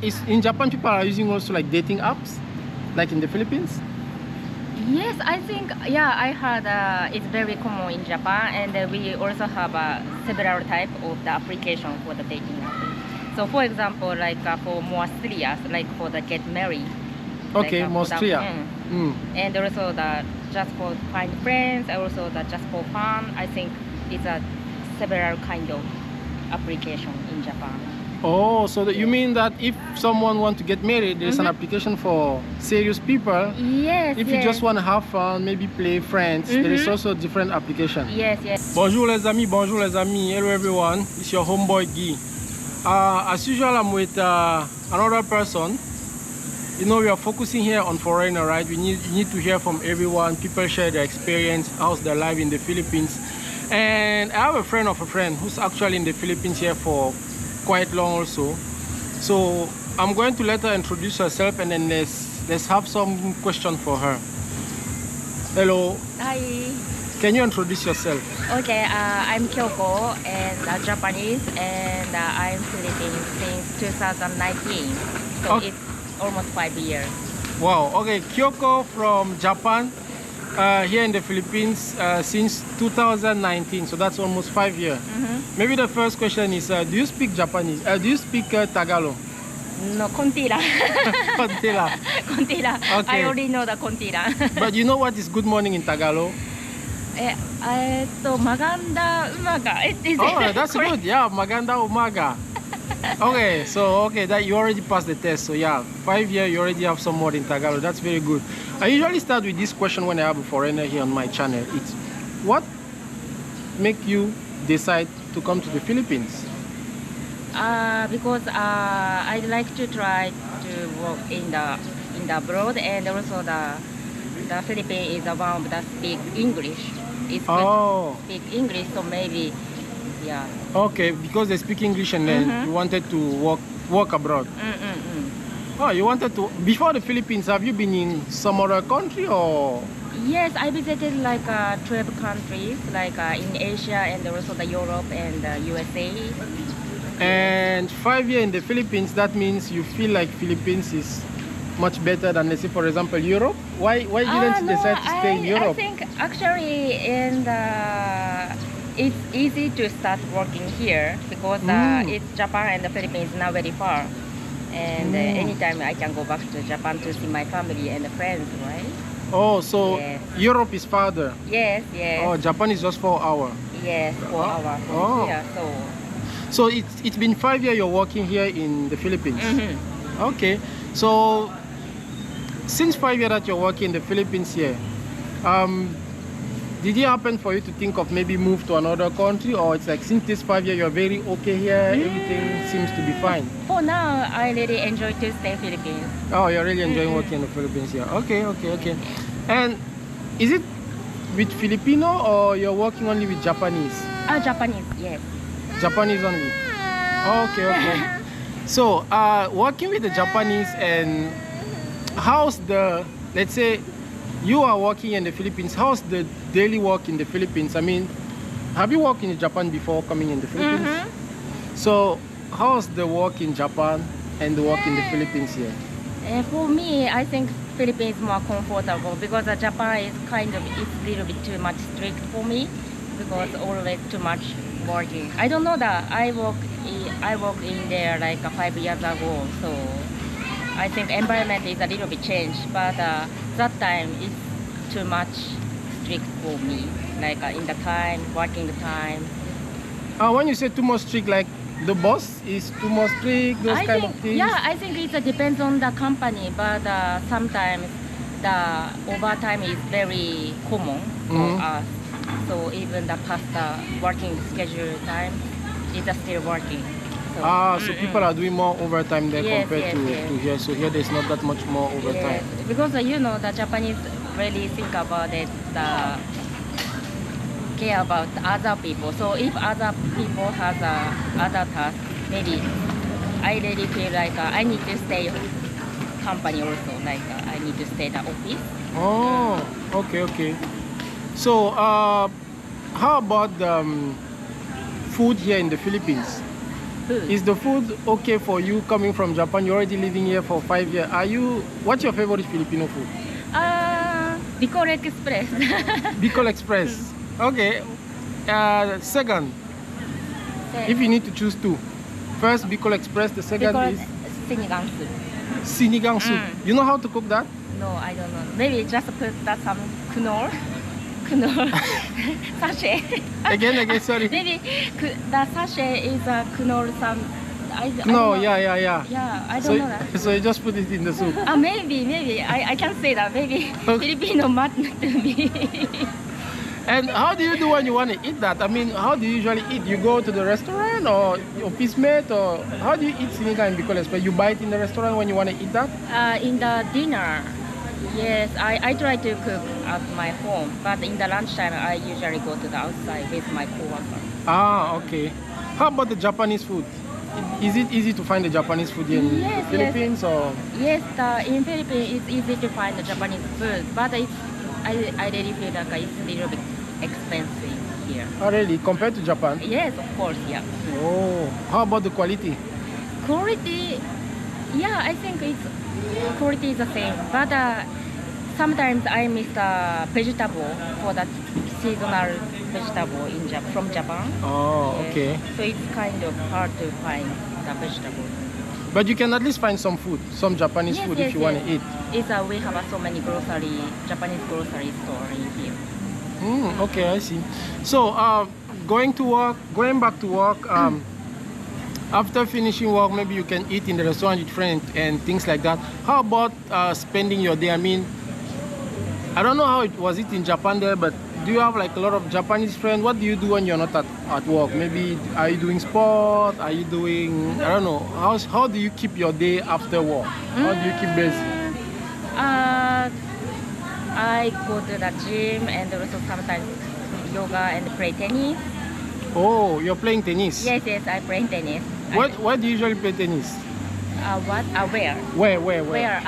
Is in Japan people are using also like dating apps, like in the Philippines? Yes, I think, yeah, I heard it's very common in Japan, and we also have several type of the application for the dating app. So for example, like for more serious, like for the get married. Okay, like, more serious. And also the just for find friends, and also the just for fun. I think it's a several kind of application in Japan. Oh, so that you mean that if someone want to get married, there's an application for serious people. Yes. If you just want to have fun, maybe play friends, there is also a different application. Yes. Bonjour les amis, bonjour les amis. Hello everyone, it's your homeboy Guy. As usual, I'm with another person. You know, we are focusing here on foreigner, right? We need to hear from everyone. People share their experience, how's their life in the Philippines. And I have a friend of a friend who's actually in the Philippines here for quite long also. So I'm going to let her introduce herself, and then let's have some question for her. Hello. Hi. Can you introduce yourself? Okay, I'm Kyoko, and Japanese, and I'm Philippines since 2019. So it's almost 5 years. Wow. Okay, Kyoko from Japan, here in the Philippines since 2019. So that's almost 5 years. Maybe the first question is, do you speak Japanese? Do you speak Tagalog? No, Kontila. Kontila. Kontila. Okay. I already know the Kontila. But you know what is good morning in Tagalog? Maganda umaga. Oh, that's good. Yeah, maganda umaga. Okay, so that you already passed the test. So yeah, 5 years, you already have some word in Tagalog. That's very good. I usually start with this question when I have a foreigner here on my channel. It's what make you decide to come to the Philippines? Because I'd like to try to work in the abroad, and also the Philippines is one of the speak English. It's good to speak English, so maybe, yeah. Okay, because they speak English, and then you wanted to work abroad. Oh, you wanted to, before the Philippines, have you been in some other country or? Yes, I visited like 12 countries, like in Asia, and also the Europe and the USA. And 5 years in the Philippines, that means you feel like Philippines is much better than, let's say, for example, Europe? Why didn't you decide to stay in Europe? I think actually it's easy to start working here because it's Japan and the Philippines not very far. And anytime I can go back to Japan to see my family and friends, right? Oh, so yes. Europe is farther? Yes. Oh, Japan is just 4 hours? Yes, 4 hours from here, So it's been 5 years you're working here in the Philippines? Okay, so since 5 years that you're working in the Philippines here, did it happen for you to think of maybe move to another country, or it's like since this 5 years you're very okay here, everything seems to be fine? For now, I really enjoy to stay in Philippines. Oh, you're really enjoying working in the Philippines here. Okay. And is it with Filipino or you're working only with Japanese? Japanese, yes. Japanese only? Okay. So, working with the Japanese, and how's the, let's say, you are working in the Philippines, how's the daily work in the Philippines? I mean, have you worked in Japan before coming in the Philippines? So, how's the work in Japan and the work in the Philippines here? For me, I think Philippines is more comfortable because Japan is it's a little bit too much strict for me because always too much working. I don't know that I worked in there like 5 years ago, so I think environment is a little bit changed, but that time it's too much strict for me, like in the time, working the time. When you say too much strict, like the boss is too much strict, those kind of things? Yeah, I think it depends on the company, but sometimes the overtime is very common for us. So even the past working schedule time, it's still working. So people are doing more overtime there compared to here. So here there's not that much more overtime. Yes. Because the Japanese really think about it, care about other people. So if other people have other tasks, maybe I really feel like I need to stay company also. Like I need to stay at the office. Oh, okay. So how about the food here in the Philippines? food. Is the food okay for you coming from Japan? You're already living here for 5 years. What's your favorite Filipino food? Bicol Express. Bicol Express. Okay. Second, if you need to choose two. First, Bicol Express. The second is sinigang soup. sinigang soup. You know how to cook that? No, I don't know. Maybe just put that some knorr sachet. Again, sorry. Maybe the sachet is a knorr some. I don't No, know. yeah. Yeah, I don't know that. So you just put it in the soup. Maybe. I can say that. Maybe Filipino mat to me. And how do you do when you want to eat that? I mean, how do you usually eat? You go to the restaurant or your mate, or how do you eat sinigang in Bicol Express? You buy it in the restaurant when you want to eat that? In the dinner. Yes, I try to cook at my home, but in the lunchtime I usually go to the outside with my coworker. Ah, okay. How about the Japanese food? Is it easy to find the Japanese food in the Philippines? Or? Yes, in Philippines it's easy to find the Japanese food, but I really feel like it's a little bit expensive here. Oh, really? Compared to Japan? Yes, of course, yeah. Oh, how about the quality? Quality, yeah, I think quality is the same, but sometimes I miss the vegetable for that seasonal vegetable from Japan. Oh, Yes. okay. So it's kind of hard to find the vegetable. But you can at least find some food, some Japanese food if you want to eat. We have so many Japanese grocery store in here. Okay, I see. So, going back to work, after finishing work, maybe you can eat in the restaurant with friends and things like that. How about spending your day? I mean, I don't know how it was in Japan there, but do you have like a lot of Japanese friends? What do you do when you're not at work? Maybe are you doing sport? Are you doing, I don't know, how do you keep your day after work? How do you keep busy? I go to the gym and also sometimes yoga and play tennis. Oh, you're playing tennis? Yes, I play tennis. Where do you usually play tennis? Where? Where?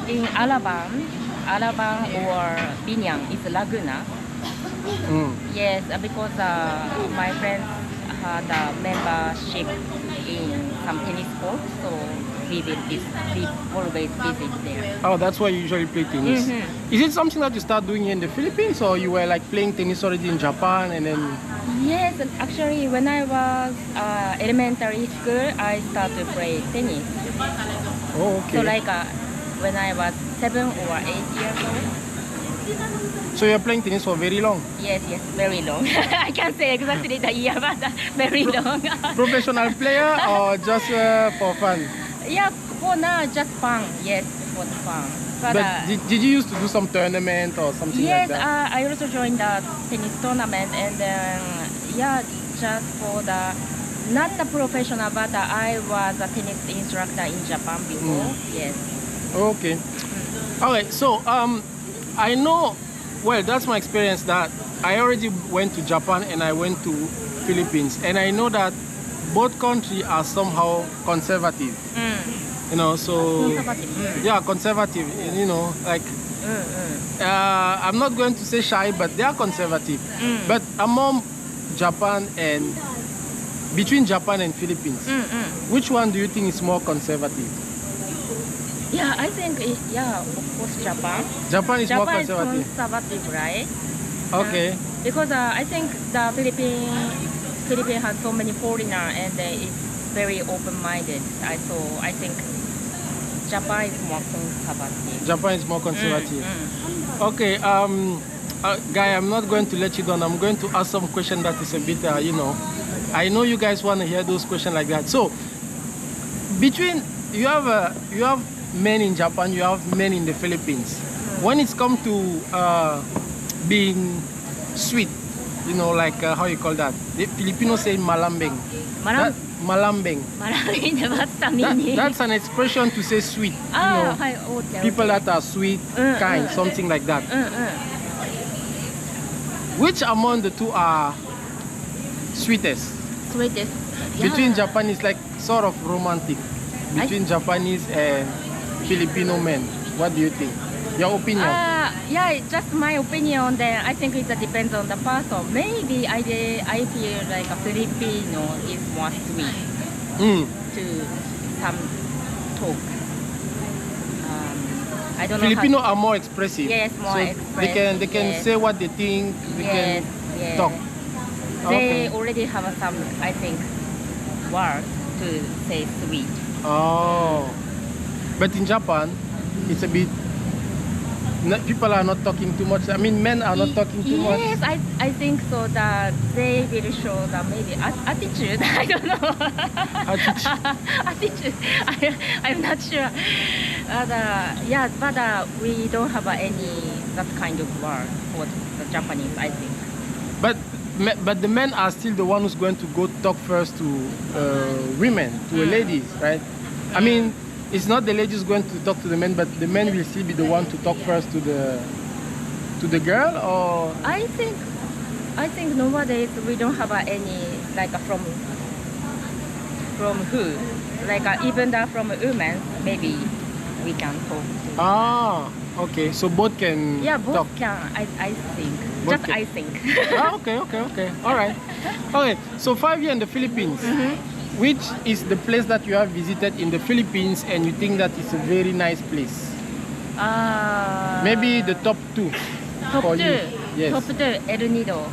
In Alabang or Binyang is Laguna. Yes, because my friends had a membership in some tennis court, so we always visit there. Oh, that's why you usually play tennis. Is it something that you start doing here in the Philippines, or you were like playing tennis already in Japan and then? Yes, actually when I was elementary school, I started to play tennis. Oh, okay. So like when I was 7 or 8 years old. So you're playing tennis for very long? Yes, very long. I can't say exactly the year, but very long. Professional player or just for fun? Yeah, for now, just fun. Yes, for fun. But did you used to do some tournament or something like that? Yes, I also joined the tennis tournament, and then just for not the professional, but I was a tennis instructor in Japan before. Yes. Okay. Alright, so I know, well, that's my experience, that I already went to Japan and I went to Philippines, and I know that both countries are somehow conservative. You know, so conservative. You know, like I'm not going to say shy, but they are conservative. But among Japan and between Japan and Philippines, which one do you think is more conservative? Yeah, I think of course Japan. Japan is more conservative. Is conservative, right? Okay. Because I think the Philippines has so many foreigners, and it's very open-minded. So I think Japan is more conservative. Japan is more conservative. Okay. Guy, I'm not going to let you down. I'm going to ask some question that is a bit, you know, I know you guys want to hear those questions like that. So, you have men in Japan, you have men in the Philippines. When it's come to being sweet, you know, like how you call that? The Filipinos say malambing. Malambing. Malambing, what's the meaning? That's an expression to say sweet. People that are sweet, kind, something like that. Which among the two are sweetest? Sweetest. Between Japanese, like sort of romantic. Between Japanese and Filipino men, what do you think? Your opinion? Just my opinion. Then I think it depends on the person. Maybe I feel like a Filipino is more sweet. to some talk. I don't know. Filipino are more expressive. Yes, more so expressive. They can yes. say what they think. They yes, can yes. talk. They Okay. already have some, I think, words to say sweet. Oh, but in Japan, it's a bit. People are not talking too much. I mean, men are not talking too much. Yes, I think so that they will show that maybe attitude. I don't know. Attitude. I'm not sure. Yeah, but we don't have any that kind of word for the Japanese, I think. But the men are still the one who's going to go talk first to women, to ladies, right? I mean, it's not the ladies going to talk to the men, but the men will still be the one to talk first to the girl, or I think nowadays we don't have any like from who, like even from women maybe we can talk. Okay, so both can Yeah, both talk. can. I think. Both Just can. I think. Okay. All right. Okay, so 5 years in the Philippines. Which is the place that you have visited in the Philippines and you think that is a very nice place? Maybe the top 2 top for 2. you. Yes. Top 2 El Nido.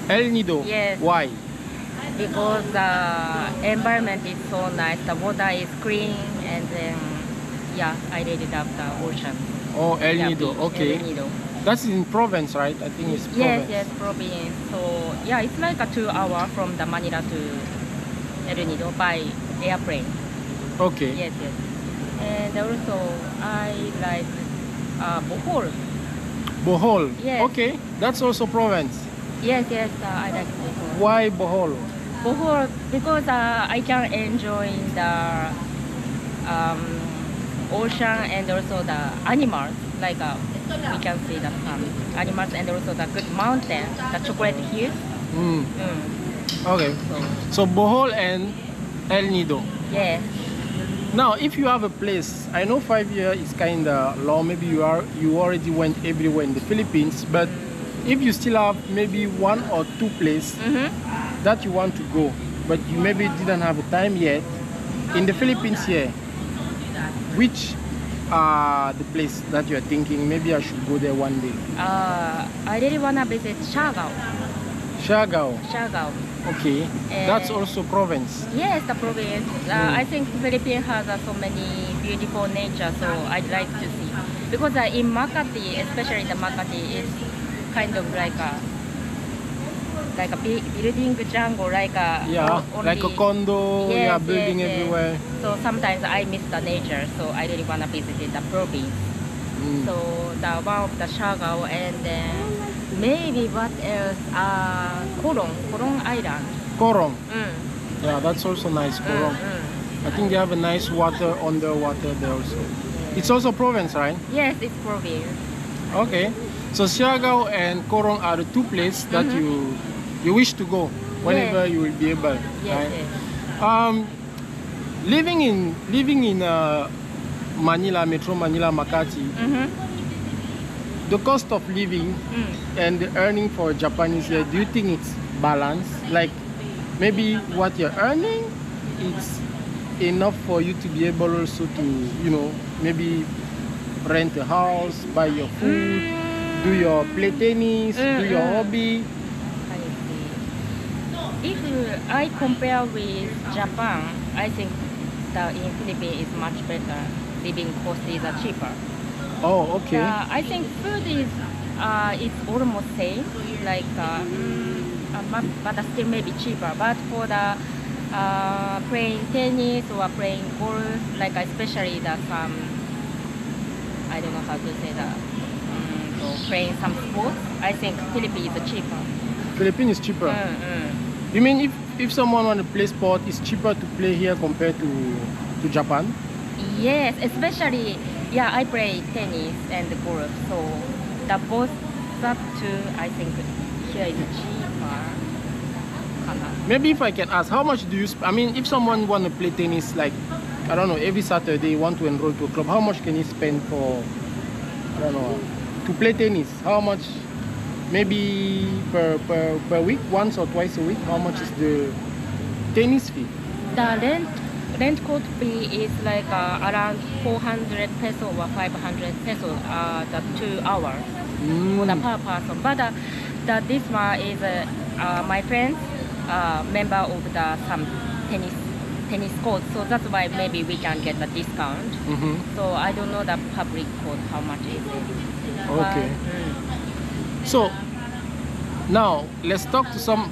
El Nido. Yes. Why? Because the environment is so nice, the water is clean, and then yeah, I really love the ocean. Oh, El Yeah, Nido. beach, Okay. El Nido. That's in province, right? I think it's province. Yes, province. So yeah, it's like a 2 hour from the Manila to El Nido by airplane. Okay. Yes. And also I like Bohol. Bohol. Yes. Okay. That's also province. Yes, I like Bohol. Why Bohol? Bohol because I can enjoy the ocean and also the animals. Like we can see the animals and also the good mountain, the chocolate hills. Okay. So Bohol and El Nido. Yes. Now, if you have a place, I know 5 years is kind of long. Maybe you already went everywhere in the Philippines, but if you still have maybe 1 or 2 places that you want to go, but you maybe didn't have time yet in the Philippines here, which are the place that you are thinking maybe I should go there one day? I really wanna visit Siargao. Siargao. Okay, And that's also province. Yes, the province. I think Philippines has so many beautiful nature, so I'd like to see. Because in Makati, especially the Makati, is kind of like a building jungle, like a like a condo, Yes, building yes. everywhere. So sometimes I miss the nature, so I really wanna visit the province. So the one of the Siargao, and then maybe what else? Korong Island. Korong. Yeah, that's also nice. Korong. I think they have a nice water underwater there also. It's also province, right? Yes, it's province. Okay. So Siargao and Korong are the 2 places that you wish to go whenever you will be able. Yes, right? Living in Manila, Metro Manila, Makati, the cost of living and the earning for Japanese here, do you think it's balanced? Like maybe what you're earning, it's enough for you to be able also to, maybe rent a house, buy your food, do your play tennis, do your hobby. I see. If I compare with Japan, I think that in Philippines is much better. Living cost is cheaper. Oh, okay. I think food is it's almost same, like but still maybe cheaper. But for the playing tennis or playing golf, like especially the some, I don't know how to say that. So playing some sports, I think Philippines is cheaper. Philippines is cheaper. You mean if someone want to play sport, it's cheaper to play here compared to Japan? Yes, especially I play tennis and golf, so the both that two I think here is cheaper. Maybe if I can ask, how much do you I mean, if someone want to play tennis, like I don't know, every Saturday want to enroll to a club, how much can you spend for, I don't know, to play tennis? How much? Maybe per week, once or twice a week, how much is the tennis fee? The rent court fee is like around 400 peso or 500 peso the 2 hours for the per person. But this one is my friend, member of the some tennis court, so that's why maybe we can get the discount. So I don't know the public court how much is it. Okay. So now let's talk to some,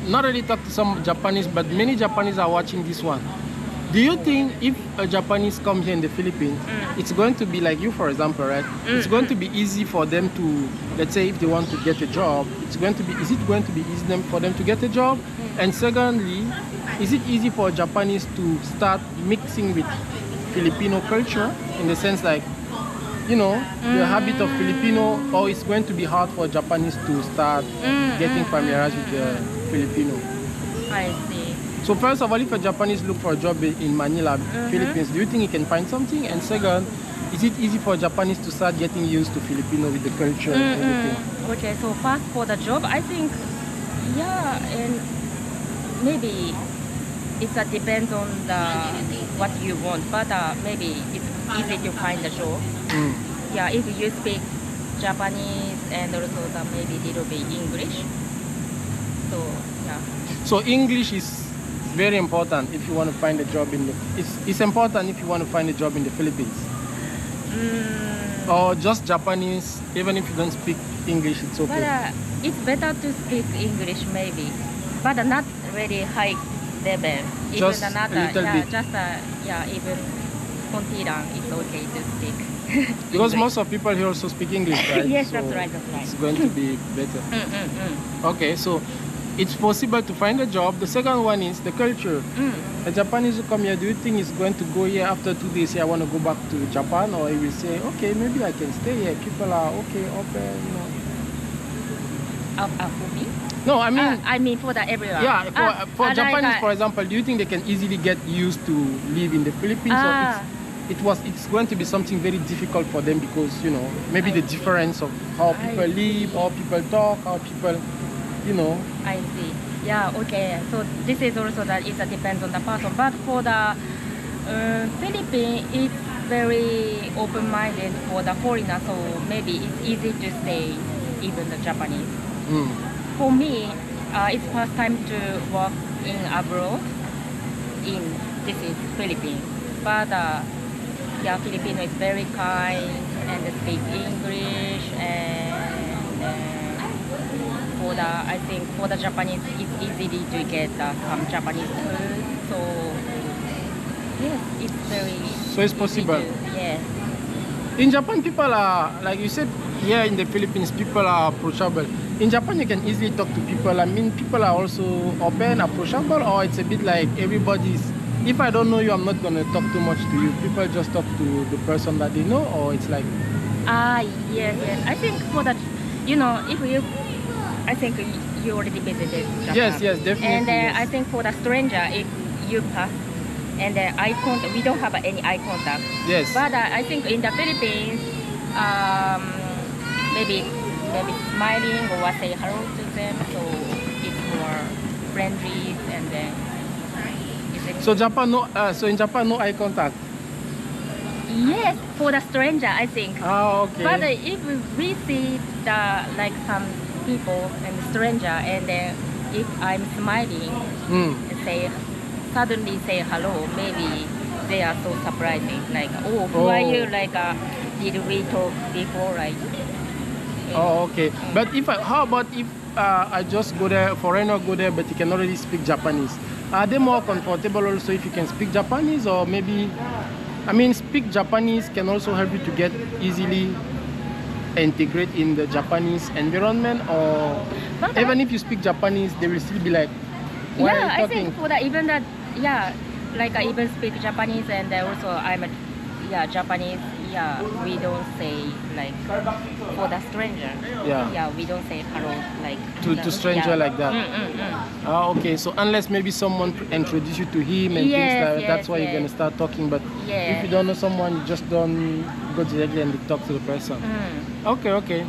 not really talk to some Japanese, but many Japanese are watching this one. Do you think if a Japanese come here in the Philippines, it's going to be like you, for example, right? It's going to be easy for them to, let's say if they want to get a job, is it going to be easy for them to get a job? And secondly, is it easy for Japanese to start mixing with Filipino culture, in the sense like, you know, the habit of Filipino, or it's going to be hard for Japanese to start getting familiarized with the Filipino? I see. So first of all, if a Japanese look for a job in Manila, Philippines, do you think he can find something? And second, is it easy for Japanese to start getting used to Filipino with the culture and everything? Okay, so first for the job, I think, yeah, and maybe it depends on what you want, but maybe it's easy to find a job. Yeah, if you speak Japanese and also maybe little bit English. So yeah. So English is very important if you want to find a job in the. It's important if you want to find a job in the Philippines. Or just Japanese, even if you don't speak English, it's okay. But it's better to speak English maybe, but not really high level. Just even a little bit. Just even kontiran is okay to speak. Because English. most of people here also speak English, right? Yes, so that's right. it's going to be better. Okay, so it's possible to find a job. The second one is the culture. A Japanese who come here, do you think is going to go here after 2 days, say I want to go back to Japan, or he will say, okay, maybe I can stay here, people are okay, open, you know? For me? No, I mean for the everyone. Yeah, for Japanese, for example, do you think they can easily get used to live in the Philippines, or it's going to be something very difficult for them because, you know, maybe the difference of how people live, how people talk, how people, you know? I see. Yeah, okay. So this is also that it depends on the person. But for the Philippines, it's very open-minded for the foreigner, so maybe it's easy to stay, even the Japanese. For me, it's first time to work in abroad. This is Philippines, but yeah, Filipino is very kind and they speak English, and I think for the Japanese, it's easy to get some Japanese food. So yes, it's very. So it's possible. Yes. In Japan, people are, like you said, here in the Philippines, people are approachable. In Japan, you can easily talk to people. I mean, people are also open, approachable, or it's a bit like everybody's. If I don't know you, I'm not going to talk too much to you. People just talk to the person that they know, or it's like. Yes. I think for that, you know, I think you already visited Japan. Yes, definitely. And yes. I think for the stranger, if you pass and eye contact, we don't have any eye contact. Yes. But I think in the Philippines, maybe smiling or say hello to them, so it's more friendly, and then. So in Japan, no eye contact. Yes, for the stranger, I think. Okay. But if we see some people and stranger, and if I'm smiling and suddenly say hello, maybe they are so surprising. Like, who are you? Like, did we talk before? Right? Okay. But how about if I just go there, foreigner go there, but you can already speak Japanese? Are they more comfortable also if you can speak Japanese, or maybe? I mean, speak Japanese can also help you to get easily integrate in the Japanese environment, or even if you speak Japanese, they will still be like, why are you talking? I think for that, even that, like I even speak Japanese, and also I'm Japanese. Yeah, we don't say like for the stranger. Yeah, we don't say hello like to stranger like that. Okay, so unless maybe someone introduce you to him and things like that, that's why you're gonna start talking. But if you don't know someone, you just don't go directly and talk to the person. Okay.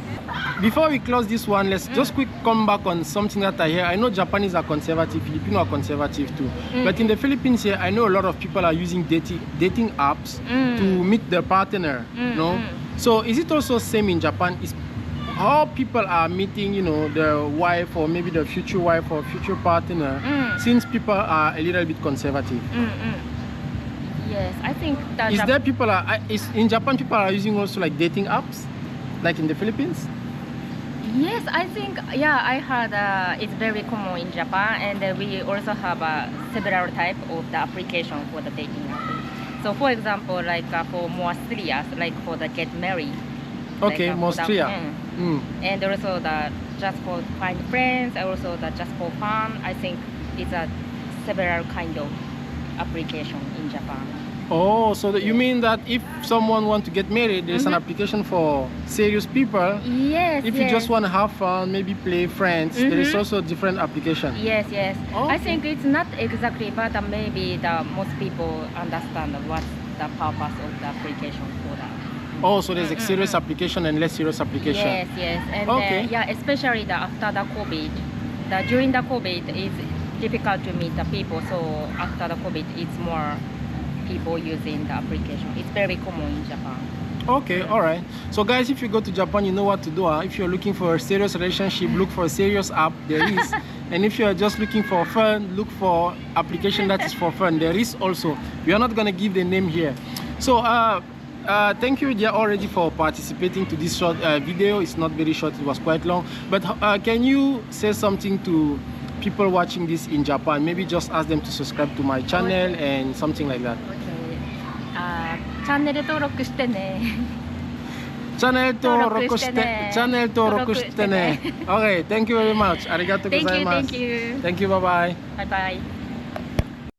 before we close this one, let's just quick come back on something that I hear. I know Japanese are conservative, Filipino are conservative too. But in the Philippines here, I know a lot of people are using dating apps to meet their partner. No, so is it also same in Japan? Is how people are meeting, you know, their wife or maybe their future wife or future partner, since people are a little bit conservative? Yes, I think that Is there people are in Japan people are using also like dating apps, like in the Philippines? Yes, I think, yeah, I heard it's very common in Japan, and we also have several types of the application for the dating app. So for example, like for more serious, like for the get married. Okay, like, more serious. And also the just for find friends, and also the just for fun. I think it's a several kind of application in Japan. Oh, so you mean that if someone want to get married, there's an application for serious people. Yes. If you just want to have fun, maybe play friends, there is also different application. Yes. Okay. I think it's not exactly, but maybe the most people understand what's the purpose of the application for that. Oh, so there's a serious application and less serious application. Yes. And okay. Yeah, especially after the COVID. During the COVID, it's difficult to meet the people. So after the COVID, it's more people using the application. It's very common in Japan. Okay, all right. So guys, if you go to Japan, you know what to do. If you're looking for a serious relationship, look for a serious app. There is. And if you're just looking for fun, look for application that is for fun. There is also. We are not going to give the name here. So thank you, dear, already for participating to this short video. It's not very short, it was quite long. But can you say something to people watching this in Japan? Maybe just ask them to subscribe to my channel and something like that. Okay. チャンネル登録してね。チャンネル登録してね。チャンネル登録してね。Okay, thank you very much. ありがとうございます。Thank you. Thank you, bye bye. Bye bye.